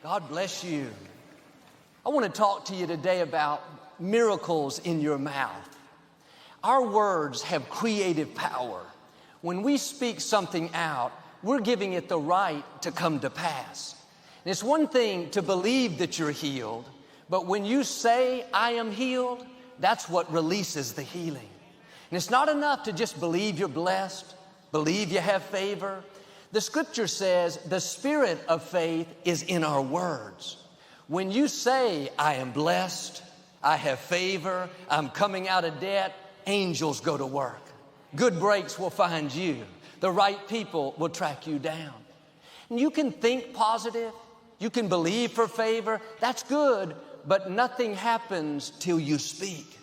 God bless you. I want to talk to you today about miracles in your mouth. Our words have creative power. When we speak something out, we're giving it the right to come to pass. And it's one thing to believe that you're healed, but when you say, I am healed, that's what releases the healing. And it's not enough to just believe you're blessed, believe you have favor. The scripture says the spirit of faith is in our words. When you say, I am blessed, I have favor, I'm coming out of debt, angels go to work. Good breaks will find you. The right people will track you down. And you can think positive. You can believe for favor. That's good, but nothing happens till you speak.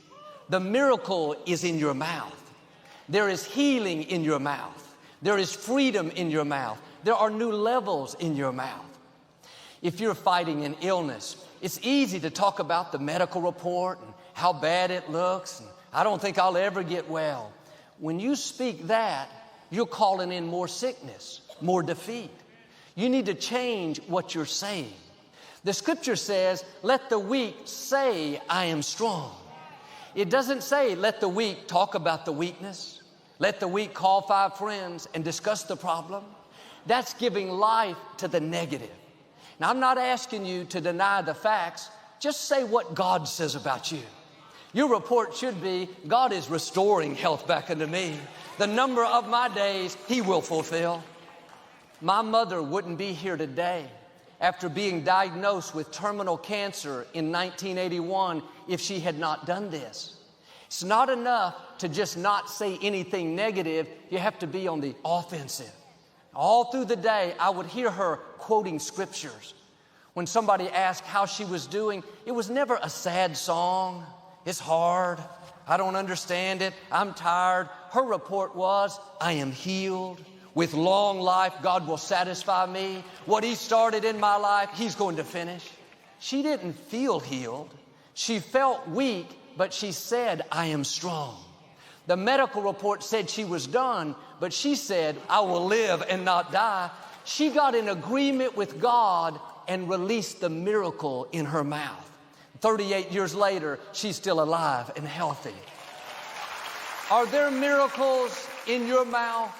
The miracle is in your mouth. There is healing in your mouth. There is freedom in your mouth. There are new levels in your mouth. If you're fighting an illness, it's easy to talk about the medical report and how bad it looks, and I don't think I'll ever get well. When you speak that, you're calling in more sickness, more defeat. You need to change what you're saying. The scripture says, let the weak say, I am strong. It doesn't say, let the weak talk about the weakness. Let the weak call 5 friends and discuss the problem. That's giving life to the negative. Now, I'm not asking you to deny the facts. Just say what God says about you. Your report should be, God is restoring health back into me. The number of my days, He will fulfill. My mother wouldn't be here today after being diagnosed with terminal cancer in 1981 if she had not done this. It's not enough to just not say anything negative. You have to be on the offensive. All through the day, I would hear her quoting scriptures. When somebody asked how she was doing, it was never a sad song. It's hard. I don't understand it. I'm tired. Her report was, I am healed. With long life, God will satisfy me. What He started in my life, He's going to finish. She didn't feel healed. She felt weak, but she said, I am strong. The medical report said she was done, but she said, I will live and not die. She got in agreement with God and released the miracle in her mouth. 38 years later, she's still alive and healthy. Are there miracles in your mouth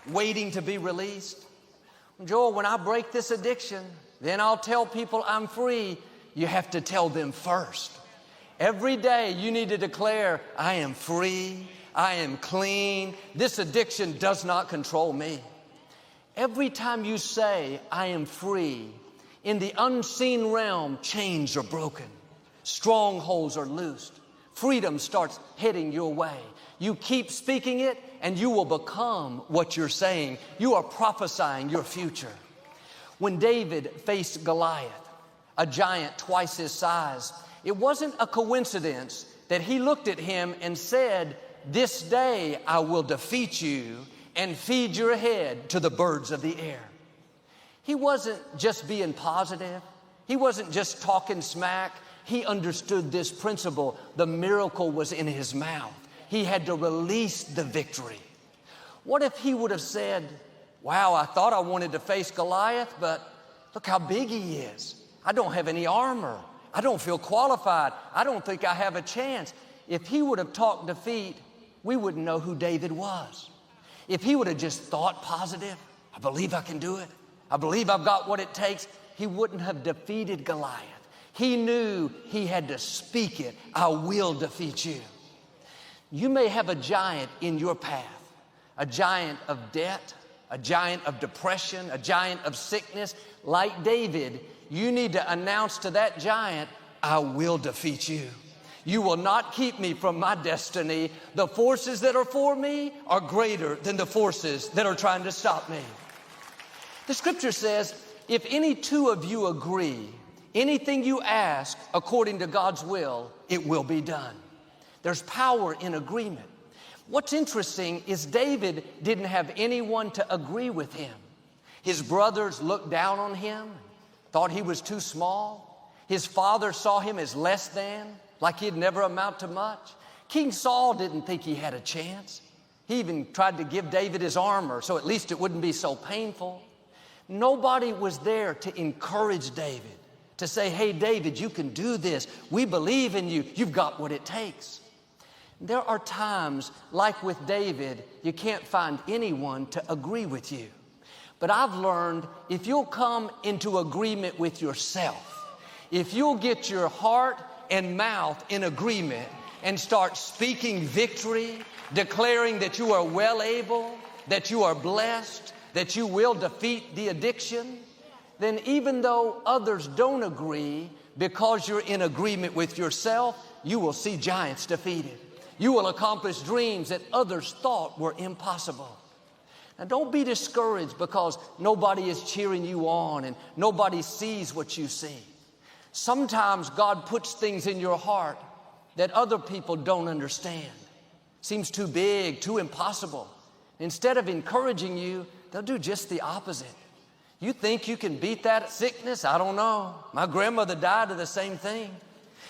waiting to be released? Joel, when I break this addiction, then I'll tell people I'm free. You have to tell them first. Every day you need to declare, I am free, I am clean, this addiction does not control me. Every time you say, I am free, in the unseen realm, chains are broken. Strongholds are loosed. Freedom starts heading your way. You keep speaking it, and you will become what you're saying. You are prophesying your future. When David faced Goliath, a giant twice his size, it wasn't a coincidence that he looked at him and said, this day I will defeat you and feed your head to the birds of the air. He wasn't just being positive. He wasn't just talking smack. He understood this principle. The miracle was in his mouth. He had to release the victory. What if he would have said, wow, I thought I wanted to face Goliath, but look how big he is. I don't have any armor. I don't feel qualified. I don't think I have a chance. If he would have talked defeat, we wouldn't know who David was. If he would have just thought positive, I believe I can do it. I believe I've got what it takes, he wouldn't have defeated Goliath. He knew he had to speak it. I will defeat you. You may have a giant in your path, a giant of debt, a giant of depression, a giant of sickness. Like David, you need to announce to that giant, I will defeat you. You will not keep me from my destiny. The forces that are for me are greater than the forces that are trying to stop me. The scripture says, if any two of you agree, anything you ask according to God's will, it will be done. There's power in agreement. What's interesting is David didn't have anyone to agree with him. His brothers looked down on him, thought he was too small. His father saw him as less than, like he'd never amount to much. King Saul didn't think he had a chance. He even tried to give David his armor so at least it wouldn't be so painful. Nobody was there to encourage David. to say, hey, David, you can do this. We believe in you. You've got what it takes. There are times, like with David, you can't find anyone to agree with you. But I've learned if you'll come into agreement with yourself, if you'll get your heart and mouth in agreement and start speaking victory, declaring that you are well able, that you are blessed, that you will defeat the addiction, then even though others don't agree, because you're in agreement with yourself, you will see giants defeated. You will accomplish dreams that others thought were impossible. Now, don't be discouraged because nobody is cheering you on and nobody sees what you see. Sometimes God puts things in your heart that other people don't understand. Seems too big, too impossible. Instead of encouraging you, they'll do just the opposite. You think you can beat that sickness? I don't know. My grandmother died of the same thing.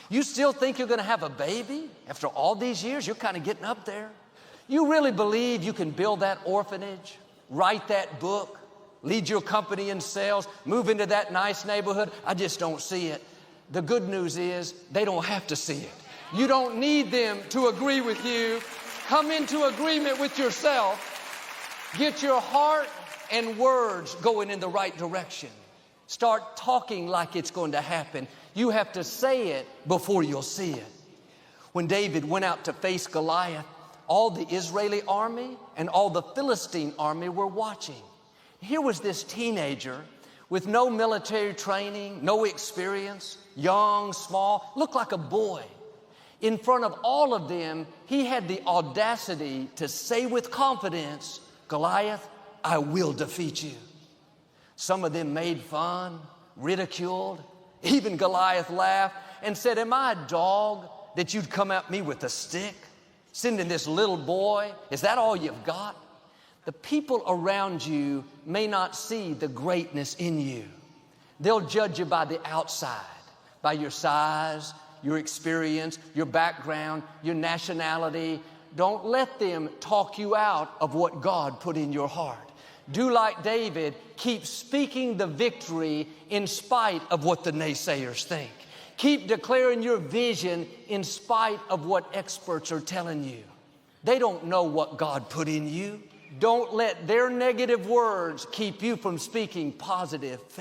You still think you're going to have a baby? After all these years, you're kind of getting up there. You really believe you can build that orphanage, write that book, lead your company in sales, move into that nice neighborhood? I just don't see it. The good news is they don't have to see it. You don't need them to agree with you. Come into agreement with yourself. Get your heart and words going in the right direction. Start talking like it's going to happen. You have to say it before you'll see it. When David went out to face Goliath, all the Israeli army and all the Philistine army were watching. Here was this teenager with no military training, no experience, young, small, looked like a boy. In front of all of them, he had the audacity to say with confidence, Goliath, I will defeat you. Some of them made fun, ridiculed. Even Goliath laughed and said, am I a dog that you'd come at me with a stick? Sending this little boy, is that all you've got? The people around you may not see the greatness in you. They'll judge you by the outside, by your size, your experience, your background, your nationality. Don't let them talk you out of what God put in your heart. Do like David, keep speaking the victory in spite of what the naysayers think. Keep declaring your vision in spite of what experts are telling you. They don't know what God put in you. Don't let their negative words keep you from speaking positive faith.